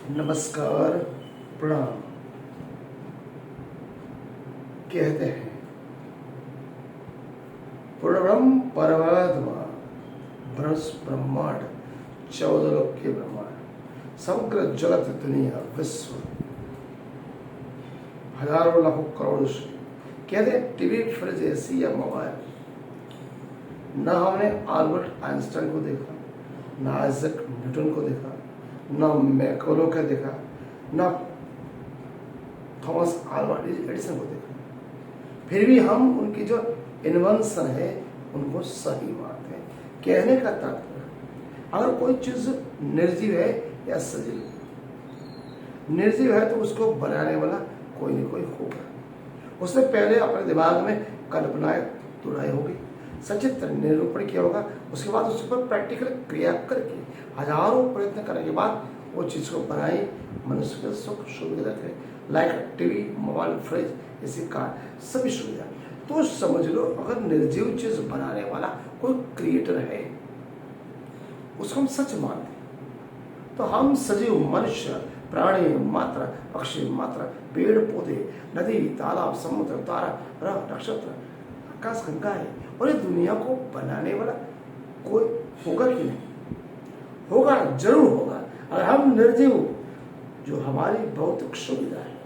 नमस्कार, प्रणाम। कहते हैं पूर्णब्रह्म परमात्मा ब्रह्मांड 14 लोक के ब्रह्मांड समग्र जगत दुनिया विश्व हजारों लाखों करोड़ों से कहते हैं टीवी, फ्रिज, एसी या मोबाइल। ना हमने आल्बर्ट आइंस्टाइन को देखा, ना आइजैक न्यूटन को देखा, ना मैकोलो का देखा, ना थॉमस अल्वा एडिसन को देखा। फिर भी हम उनकी जो इन्वेंशन है उनको सही मानते हैं। कहने का तात्पर्य, अगर कोई चीज निर्जीव है या सजीव, निर्जीव है तो उसको बनाने वाला कोई न कोई होगा। उसने पहले अपने दिमाग में कल्पनाएं तुड़ाई होगी, सचित्र निरूपण किया होगा, उसके बाद उस पर प्रैक्टिकल क्रिया करके हजारों प्रयत्न करने के बाद वो चीज को बनाई। मनुष्य के सुख सुविधा रखे, लाइक टीवी, मोबाइल, फ्रिज, इसी कार, सभी सुविधा। तो समझ लो, अगर निर्जीव चीज बनाने वाला कोई क्रिएटर है, उसको हम सच मानते हैं। तो हम सजीव मनुष्य, प्राणी मात्र, पक्षी मात्र, पेड़ पौधे, नदी, तालाब, समुद्र, तारा, ग्रह, नक्षत्र, आकाश गंगा है, और ये दुनिया को बनाने वाला कोई होगा कि नहीं? होगा, जरूर होगा। अगर हम निर्जीव जो हमारी भौतिक सुविधा है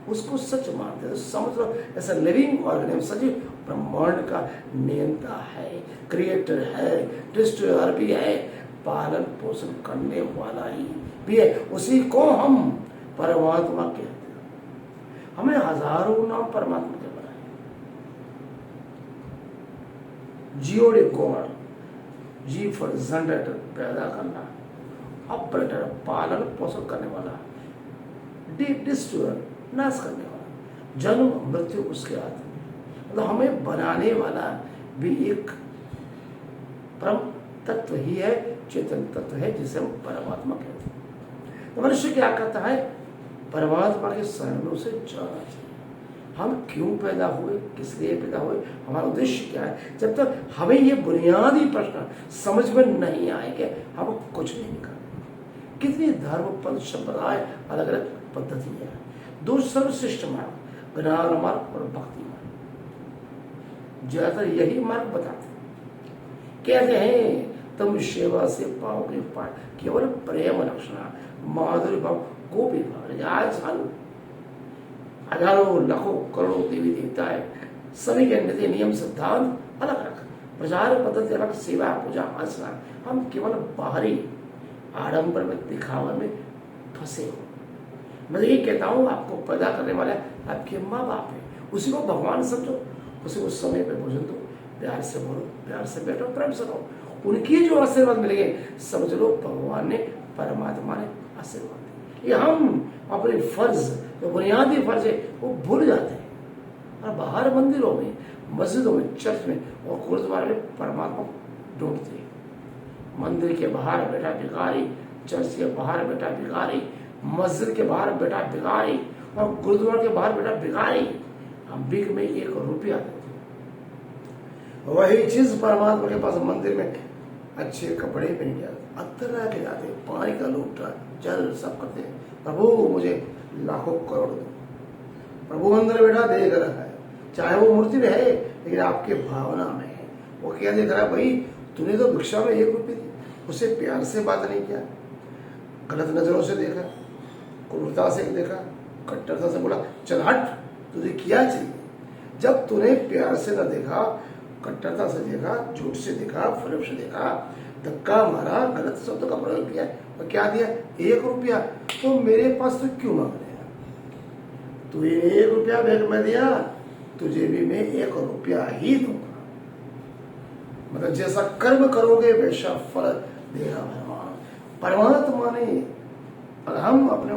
उसको सच मानते हैं, तो समझ लो ऐसा लिविंग ऑर्गेनिज्म, सजीव ब्रह्मांड का नियंता है, क्रिएटर है, डिस्ट्रॉयर भी है, पालन पोषण करने वाला ही भी है। उसी को हम परमात्मा कहते हैं। हमें हजारों नाम परमात्मा के बनाए। जियोडे गॉड, जी फॉर जनरेटर, पैदा करना, ऑपरेटर, पालन पोषण करने वाला, डिस्ट्रॉयर, नाश करने वाला, जन्म मृत्यु उसके हाथ में। मतलब हमें बनाने वाला भी एक परम तत्व ही है, चेतन तत्व है, जिसे हम परमात्मा कहते हैं। तो मनुष्य क्या कहता है? परमात्मा के शरण में उसे जाना चाहिए। हम क्यों पैदा हुए, किस लिए पैदा हुए, हमारा उद्देश्य क्या है? जब तक हमें ये बुनियादी प्रश्न समझ में नहीं आएंगे, हम कुछ नहीं कर। कितनी धर्म, पंथ, संप्रदाय, अलग अलग पद्धतियां हैं। दो सर्वश्रेष्ठ मार्ग, ज्ञान मार्ग और भक्ति मार्ग, ज्यादातर यही मार्ग बताते हैं। कहते हैं तुम सेवा से पाओगे पार, केवल प्रेम रक्षणा, माधुर्य भाव, गोपी भाव। आज सालों हजारों लाखों करोड़ों देवी देवता है, सभी के नीति नियम सिद्धांत अलग अलग, प्रचार पद्धति अलग, सेवा पूजा आचरण। हम केवल बाहरी आडंबर में, दिखावा में फंसे हो। मैं ये कहता हूँ, आपको पैदा करने वाले आपके माँ बाप है, उसी को भगवान समझो, उसी को समय पे भोजन दो, प्यार से बोलो, प्यार से बैठो, प्रेम से रहो। उनकी जो आशीर्वाद मिलेंगे, समझ लो भगवान ने, परमात्मा ने आशीर्वाद दिए। ये हम अपने फर्ज, जो बुनियादी फर्ज है, वो भूल जाते हैं और बाहर मंदिरों में, मस्जिदों में, चर्च में और गुरुद्वारे में परमात्मा ढूंढते हैं। मंदिर के बाहर बैठा भिखारी, चर्च के बाहर बैठा भिखारी, मस्जिद के बाहर बैठा भिखारी और गुरुद्वारा के बाहर बैठा भिखारी, हम भीख में 1 रुपया देते। वही चीज परमात्मा के पास मंदिर में अच्छे कपड़े पहन के अत्तर के जाते, पानी का लोटा, जल सब करते हैं। प्रभु मुझे लाखों करोड़ दो। प्रभु अंदर बैठा देख रहा है, चाहे वो मूर्ति में है, लेकिन आपके भावना में है। वो क्या देख रहा है? भाई तूने तो भिक्षा में 1 रुपये दी, उसे प्यार से बात नहीं किया, गलत नजरों से देखा, क्रूरता से देखा, कट्टरता से बोला चल हट, तुझे क्या चाहिए। जब तूने प्यार से न देखा, कट्टरता से देखा, झूठ से देखा, फिल्म से देखा, धक्का मारा, गलत शब्द का प्रयोग किया और क्या दिया? 1 रुपया। तो मेरे पास तो क्यों मांग रहे हैं? तू 1 रुपया बैंक में दिया, तुझे भी मैं 1 रुपया ही दूंगा। मतलब जैसा कर्म करोगे वैसा फल देगा भगवान। परमात्मा ने, और हम अपने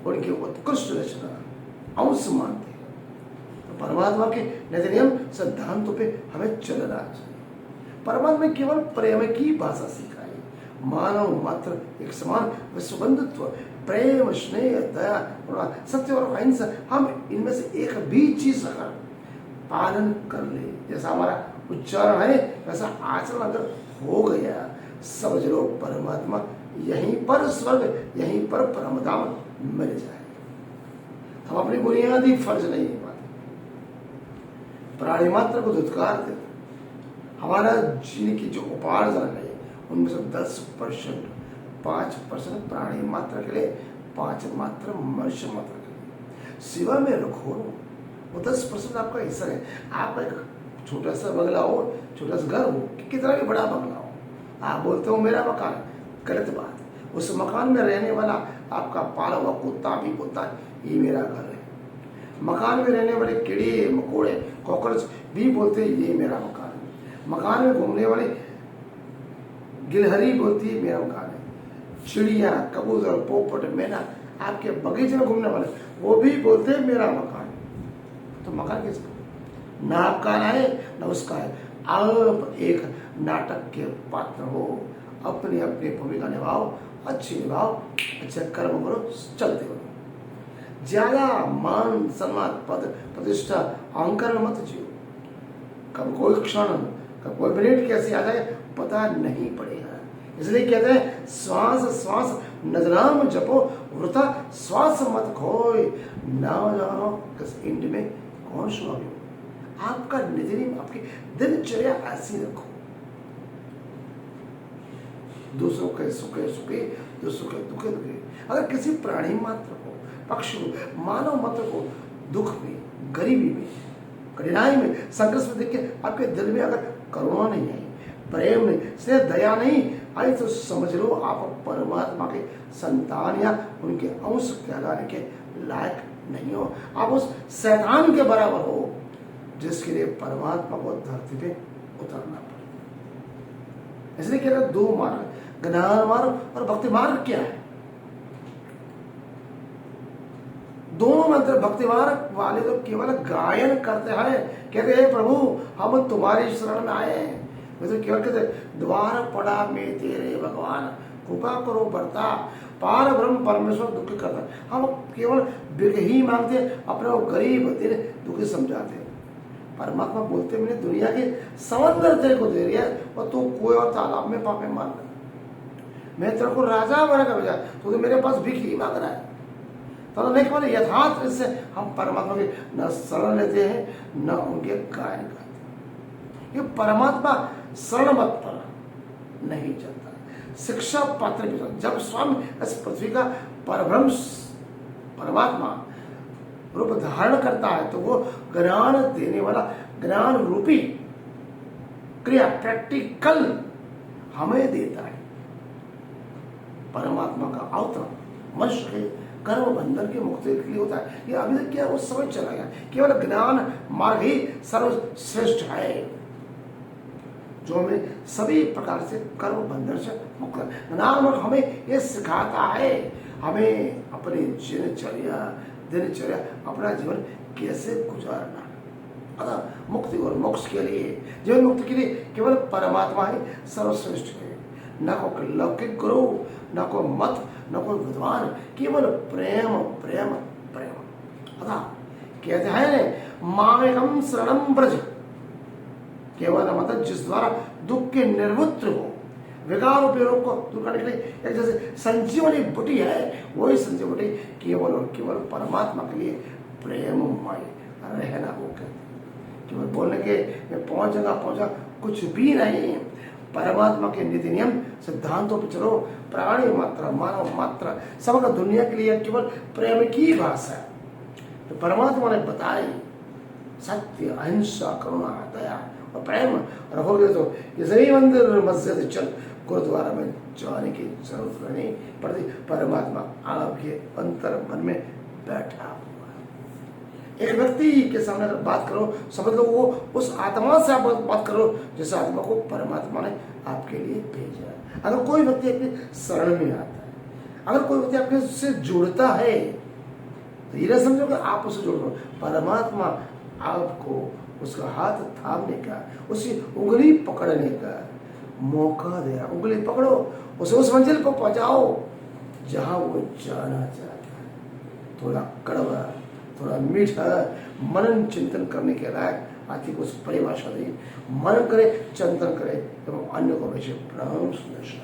उनकी उत्कृष्ट रचना अंश मानते हैं, तो परमात्मा के नीति नियम सिद्धांतों पे हमें चलना चाहिए। परमात्मा केवल प्रेम की भाषा सिखाई, मानव मात्र एक समान विश्वबंधुत्व, प्रेम, स्नेह, दया, सत्य और अहिंसा, हम इनमें से एक भी चीज अगर पालन कर ले, जैसा हमारा उच्चारण है वैसा आचरण अगर हो गया, समझ लो परमात्मा यहीं पर स्वर्ग, यहीं पर परम धाम मिल जाए। हम अपनी बुनियादी फर्ज नहीं निभाते, प्राणी मात्र को धुतकार देते। हमारा जीने की जो उपार्जन है उनमें से 10%, 5% प्राणी मात्र के लिए, 5 मात्र मनुष्य मात्र के लिए। सिवा में रखो, वो 10% आपका हिस्सा है। आप एक छोटा सा बंगला हो, छोटा सा घर हो, कितना भी बड़ा बंगला हो, आप बोलते हो मेरा मकान, गलत बात है। उस मकान में रहने वाला आपका पाला हुआ कुत्ता भी बोलता है ये मेरा घर है। मकान में रहने वाले कीड़े मकोड़े कॉकरोच भी बोलते हैं ये मेरा मकान है। मकान में घूमने वाले गिलहरी बोलती है मेरा मकान है। चिड़िया, कबूतर, पोपट, मैना, आपके बगीचे में घूमने वाले वो भी बोलते हैं मेरा मकान है। तो मकान किसका? ना आपका है ना उसका है। आप एक नाटक के पात्र हो, अपनी अपनी भूमिका निभाओ, अच्छी निभाओ, अच्छे कर्म करो, चलते हो। ज्यादा मान सम्मान पद प्रतिष्ठा अहंकार मत जियो। कब कोई क्षण, कब कोई मिनट कैसे आ जाए पता नहीं पड़ेगा। इसलिए कहते हैं श्वास श्वास नजराम जपो, वृथा श्वास मत खोए, ना जानो किस इंड में कौन सुहागे। आपका निधि, आपकी दिनचर्या ऐसी रखो, दूसरों के सुखे सुखे, दूसरों के दुखे दुखे। अगर किसी प्राणी मात्र को, पक्षी को, मानव मात्र को दुख में, गरीबी में, कठिनाई में, संघर्ष में देख के आपके दिल में अगर करुणा नहीं आई, प्रेम नहीं, स्नेह, दया नहीं आई, तो समझ लो आप परमात्मा के संतान या उनके अंश कहलाने के लायक नहीं हो। आप उस शैतान के बराबर हो जिसके लिए परमात्मा को धरती पे उतरना पड़े। इसलिए कह रहे 2 मार्ग, ज्ञान मार्ग और भक्ति मार्ग क्या है? दोनों मंत्र भक्ति मार्ग वाले तो केवल गायन करते हैं, कहते हैं प्रभु हम तुम्हारी शरण में आए हैं। वे तो केवल कहते द्वार पड़ा में तेरे भगवान, कृपा करो बरता, पार ब्रह्म परमेश्वर दुख करता। हम केवल बिग ही मांगते, अपने को गरीब दिन दुखी समझाते। परमात्मा बोलते मैंने दुनिया के समंदर तेरे को दे रही है और तू कोई और तालाब में पापे मार रहा है। मैं तेरे को राजा बना कर भेजा, तो मेरे पास भीख ही मांग रहा है। तो नहीं केवल यथार्थ से हम परमात्मा की न शरण लेते हैं न उनके गायन गाते। ये परमात्मा शरण मत पर नहीं चलता, शिक्षा पात्र भी चलता। जब स्वामी इस पृथ्वी का परब्रह्म परमात्मा रूप धारण करता है तो वो ज्ञान देने वाला, ज्ञान रूपी क्रिया प्रैक्टिकल हमें देता है। परमात्मा का अवतरण मनुष्य के कर्म बंधन के मुक्ति के लिए होता है। ये अभी तक क्या उस समय चला गया, केवल ज्ञान मार्ग ही सर्वश्रेष्ठ है जो हमें सभी प्रकार से कर्म बंधन से मुक्त है। ज्ञान मार्ग हमें ये सिखाता है हमें अपनी दिनचर्या अपना जीवन कैसे गुजारना। अतः मुक्ति और मोक्ष के लिए, जीवन मुक्ति के लिए केवल परमात्मा ही सर्वश्रेष्ठ है। न कोई लौकिक गुरु, न कोई मत, न कोई विद्वान, केवल प्रेम प्रेम प्रेम। अतः कहते हैं मामेकम शरणम ब्रज, केवल मतलब जिस द्वारा दुख के निर्वृत्त हो, विकार उपयोग को दूर करने के लिए एक जैसे संजीवनी बुटी है, वही संजीवनी बुटी केवल और केवल परमात्मा के लिए प्रेममय रहना हो। केवल बोलने के मैं पहुंचा कुछ भी नहीं। परमात्मा के नीति नियम सिद्धांतों पर चलो। प्राणी मात्र, मानव मात्र, समग्र दुनिया के लिए केवल प्रेम की भाषा है तो परमात्मा ने बताई। सत्य, अहिंसा, करुणा, दया और प्रेम रखोगे तो ये मंदिर मस्जिद चल गुरुद्वारा में जाने की जरूरत नहीं पड़ती। परमात्मा आपके अंतर मन में बैठा हुआ है। एक व्यक्ति के सामने अगर बात करो, समझ लो वो उस आत्मा से आप बात करो जिस आत्मा को परमात्मा ने आपके लिए भेजा है। अगर कोई व्यक्ति आपके शरण में आता है, अगर कोई व्यक्ति आपके से जुड़ता है तो ये ना समझो कि आप उससे जुड़ रहे। परमात्मा आपको उसका हाथ थामने का, उसकी उंगली पकड़ने का मौका दे रहा। उंगली पकड़ो, उसे उस मंजिल को पहुंचाओ जहां वो जाना चाहता है। थोड़ा कड़वा, थोड़ा मीठा, मनन चिंतन करने के लायक आती कुछ परिभाषा दी। मन करे, चिंतन करे एवं अन्य को वैसे प्रणाम सुनिश्चित।